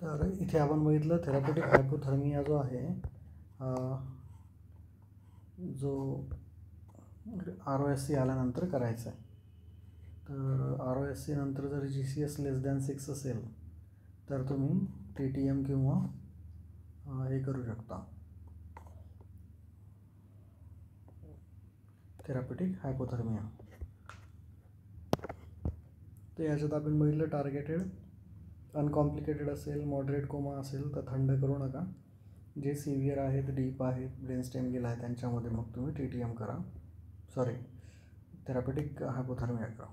तर इथे आपण बघितलं थेरापेटिक हायपोथर्मिया जो आहे जो ROSC आल्यानंतर करायचा आहे. तर ROSC नंतर जर GCS <6 असेल तर तुम्ही TTM किंवा हे करू शकता, थेरापेटिक हायपोथर्मिया. तर याच्यात आपण बघितलं टार्गेटेड अनकॉम्प्लिकेटेड असेल, मॉडरेट कोमा असेल तर थंड करू नका. जे सिव्हिअर आहेत, डीप आहेत, ब्रेन स्टेम गेला आहे त्यांच्यामध्ये मग तुम्ही TTM करा, थेरापेटिक हायपोथर्मिया करा.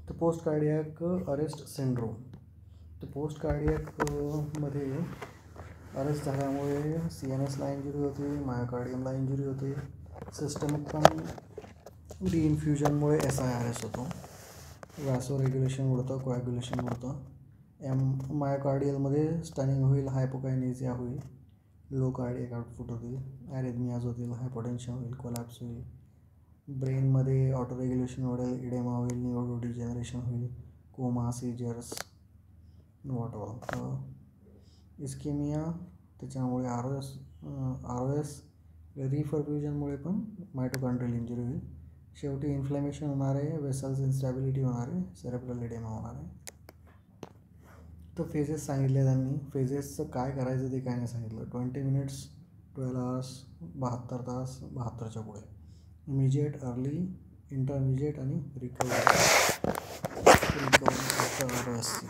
तर पोस्ट कार्डियक अरेस्ट सिंड्रोम. तर पोस्ट कार्डियक मध्ये अरेस्ट झाल्यामुळे CNSला इंजुरी होते, मायोकार्डियमला इंजुरी होते, सिस्टमिक पण डिइन्फ्युजनमुळे SIRS होतो, व्हॅसो रेग्युलेशन उडतं, कोॲग्युलेशन उडतं, मायोकार्डियलमध्ये स्टनिंग होईल, हायपोकायनेझिया होईल, लो कार्डियक आउटपुट होतील, ॲरिथमियाज होतील, हायपोटेन्शन होईल, कोलॅप्स होईल, ब्रेनमध्ये ऑटो रेग्युलेशन वाढेल, इडेमा होईल, न्यूरो डिजेनरेशन होईल, कोमा, सीजर्स, वॉटऑल, इस्केमिया. त्याच्यामुळे ROS रिफर्फ्युजनमुळे पण मायटोकॉन्ड्रियल इंजुरी होईल. शेवटी इन्फ्लेमेशन होणार आहे, वेसल्स इन्स्टॅबिलिटी होणार आहे, सेरेब्रल एडेमा होणार आहे. तर फेजेस सांगितले त्यांनी. फेजेसचं काय करायचं ते काय नाही सांगितलं. 20 मिनिट्स, 12 आवर्स, 72 तास, 72च्या पुढे, इमिजिएट, अर्ली, इंटरमिजिएट आणि रिकव्हरी आफ्टर ROSC.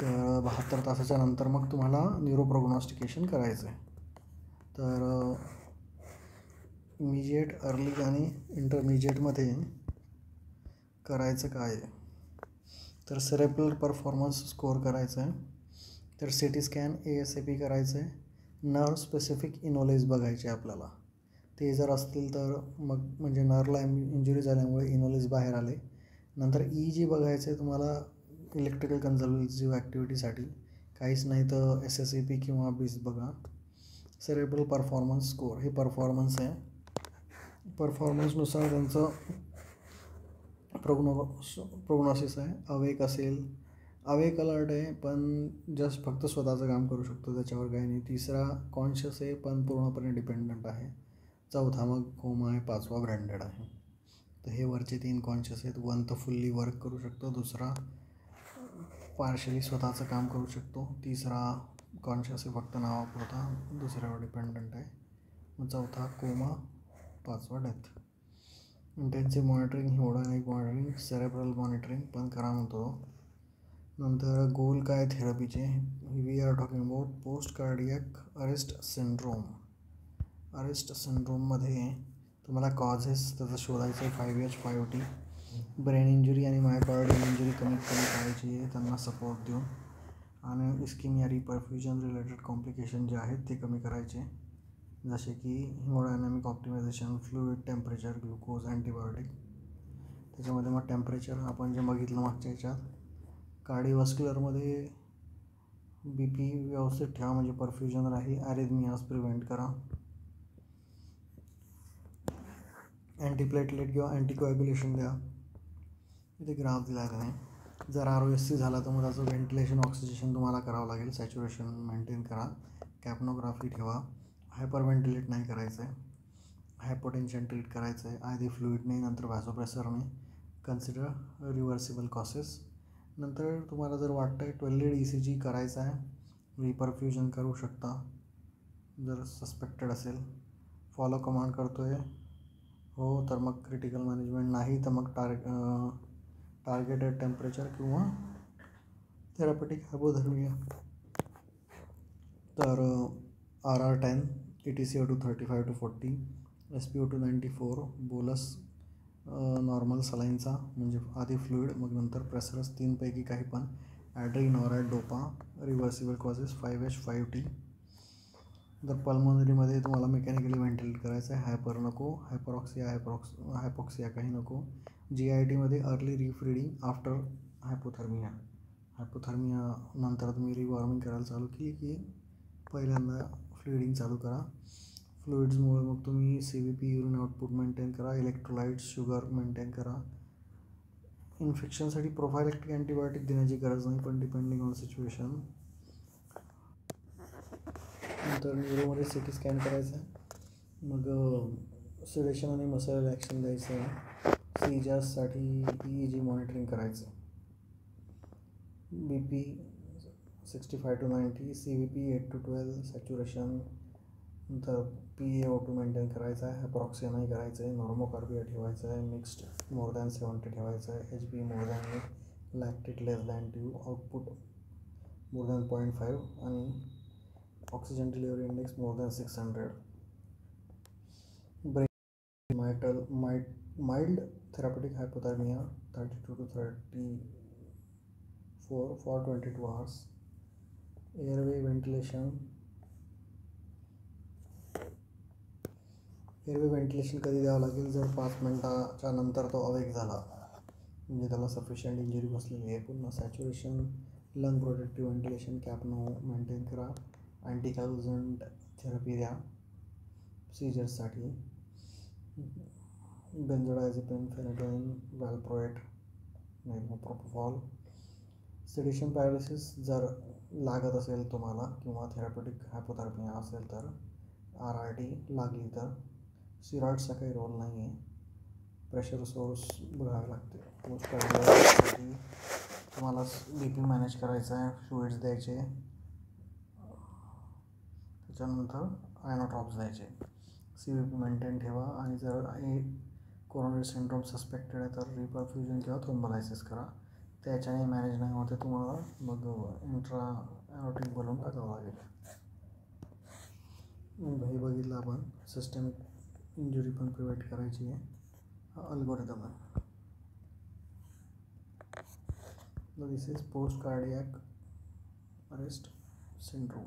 तर 72 तासाच्या नंतर मग तुम्हाला न्यूरोप्रोग्नॉस्टिकेशन करायचं आहे. तर इमिजिएट, अर्ली आणि इंटरमिजिएटमध्ये करायचं काय आहे, तर सेरेब्रल परफॉर्मन्स स्कोअर करायचं आहे. तर CT स्कॅन ASAP करायचं आहे. नर्व स्पेसिफिक इनोलेज बघायचे आपल्याला. ते जर असतील तर मग म्हणजे नर्वला इंजुरी झाल्यामुळे इनोलेज बाहेर आले. नंतर EEG बघायचं आहे तुम्हाला इलेक्ट्रिकल कन्झर्व्हेटिव्ह ॲक्टिव्हिटीसाठी. काहीच नाही तर SSAP किंवा BIS बघा. सेरेब्रल परफॉर्मन्स स्कोअर हे परफॉर्मन्स आहे. परफॉर्मन्सनुसार त्यांचं प्रोग्नॉसिस आहे. अवेक असेल, अवेक अलर्ट आहे पण जस्ट फक्त स्वतःचं काम करू शकतो, त्याच्यावर काही नाही. तिसरा कॉन्शियस आहे पण पूर्णपणे डिपेंडंट आहे. चौथा मग कोमा आहे. पाचवा ब्रँडेड आहे. तर हे वरचे 3 कॉन्शियस आहेत. 1 तर फुल्ली वर्क करू शकतो, दुसरा पार्शली स्वतःचं काम करू शकतो, तिसरा कॉन्शियस आहे फक्त नावापुरता, दुसऱ्यावर डिपेंडंट आहे, मग चौथा कोमा, पाचवा death. Intensive monitoring, hemodynamic monitoring, cerebral monitoring पण करा म्हणतो. नंतर गोल काय थेरपीचे, we are talking about post cardiac arrest syndrome. Arrest सिंड्रोममध्ये तुम्हाला कॉजेस त्याचं शोधायचं आहे. 5H 5T, ब्रेन इंजुरी आणि मायोकार्डियल इंजुरी कमीत कमी करायची आहे त्यांना सपोर्ट देऊन, आणि इस्केमिया, रिपरफ्युजन रिलेटेड कॉम्प्लिकेशन जे आहेत ते कमी करायचे, जसे की hemodynamic optimisation, fluid, temperature, glucose, antibiotic. त्याच्यामध्ये मग टेम्परेचर आपण जे बघितलं मागच्या ह्याच्यात, कार्डिओव्हास्क्युलरमध्ये BP व्यवस्थित ठेवा म्हणजे परफ्युजन राहील, ॲरिथमियाज प्रिव्हेंट करा, अँटीप्लेटलेट किंवा अँटीकोॲग्युलेशन द्या. इथे ग्राफ दिला आहे. जर ROSC झाला तर मग त्याचं व्हेंटिलेशन, ऑक्सिजेशन तुम्हाला करावं लागेल, सॅच्युरेशन मेंटेन करा, कॅपनोग्राफी ठेवा, हायपर व्हेंटिलेट नाही करायचं आहे, हायपोटेन्शन ट्रीट करायचं आहे, आधी फ्लुइडने नंतर व्हॅसोप्रेसरने, कन्सिडर रिव्हर्सिबल कॉसेस. नंतर तुम्हाला जर वाटतं आहे 12 लीड ECG करायचा आहे, रिपरफ्युजन करू शकता जर सस्पेक्टेड असेल, फॉलो कमांड करतो आहे हो तर मग क्रिटिकल मॅनेजमेंट, नाही तर मग टार्गेटेड टेम्परेचर किंवा थेरापेटिक हायपोथर्मिया. तर RR10, EtCO2 35 to 40, SpO2 94, बोलस नॉर्मल सलाईनचा म्हणजे आधी फ्लुइड मग नंतर प्रेसरस, 3 पैकी काही पण, ॲड्री, नॉरॅड, dopa, reversible causes, 5H 5T. जर पल्मोनरीमध्ये तुम्हाला मेकॅनिकली व्हेंटिलेट करायचं आहे, हायपर नको, हायपॉक्सिया काही नको. GITमध्ये अर्ली रीफिडिंग आफ्टर हायपोथर्मिया. नंतर तुम्ही रिवॉर्मिंग करायला चालू केली की पहिल्यांदा फ्लुइडिंग चालू करा. फ्लुइड्समुळे मग तुम्ही CVP, युरिन आउटपुट मेंटेन करा, इलेक्ट्रोलाइट्स, शुगर मेंटेन करा, इन्फेक्शनसाठी प्रोफायलॅक्टिक अँटीबायोटिक देण्याची गरज नाही, पण डिपेंडिंग ऑन सिच्युएशन. नंतर न्यूरोमध्ये सी टी स्कॅन करायचा आहे. मग सिडेशन आणि मसल ॲक्शन द्यायचं आहे. सीजर्ससाठी ई जी मॉनिटरिंग करायचं. B P 65 to 90, C V P 8 to 12, saturation. नंतर PaO2 मेंटेन करायचा आहे. अप्रॉक्सिया नाही करायचं आहे. नॉर्मोकार्बिया ठेवायचं आहे. मिक्स्ड मोर दॅन 70 ठेवायचं आहे. HB मोर दॅन 8, लॅक्टेट लेस दॅन 2, आउटपुट मोर दॅन 0.5 आणि oxygen delivery index more than 600. Brain mild therapeutic hypothermia 32 to 34 for 22 hours. Airway ventilation कधी द्यावं लागेल? जर 5 मिनटाच्या नंतर तो अवेक झाला, म्हणजे त्याला सफिशियंट इंजुरी बसलेली आहे. पुन्हा saturation, lung protective ventilation cap maintain करा. अँटीकॅल्झंट थेरपी द्या सीजर्ससाठी. Benzodiazepine, phenytoin, valproate, propofol. Sedation paralysis जर लागत असेल तुम्हाला किंवा थेरापेटिक हायपोथर्मिया असेल तर RRT लागली तर. स्टिरॉइड्सचा काही रोल नाही आहे. प्रेशर सोर्स बघावे लागते. पोस्ट कार्डियासाठी तुम्हाला BP मॅनेज करायचा आहे, फ्लुइड्स द्यायचे, त्याच्यानंतर आयनोड्रॉप्स द्यायचे. CVP मेंटेन ठेवा. आणि जर कोरोनरी सिंड्रोम सस्पेक्टेड आहे तर रिपरफ्युजन किंवा थ्रोम्बोलायसिस करा. त्याच्याने मॅनेज नाही होते तुम्हाला मग इंट्रा ॲरोटिक बलून टाकावं लागेल. हे बघितलं आपण. सिस्टमिक इंजुरी पण प्रिव्हेंट करायची आहे. हा अल्गोरिदम आहे. This is post cardiac arrest syndrome.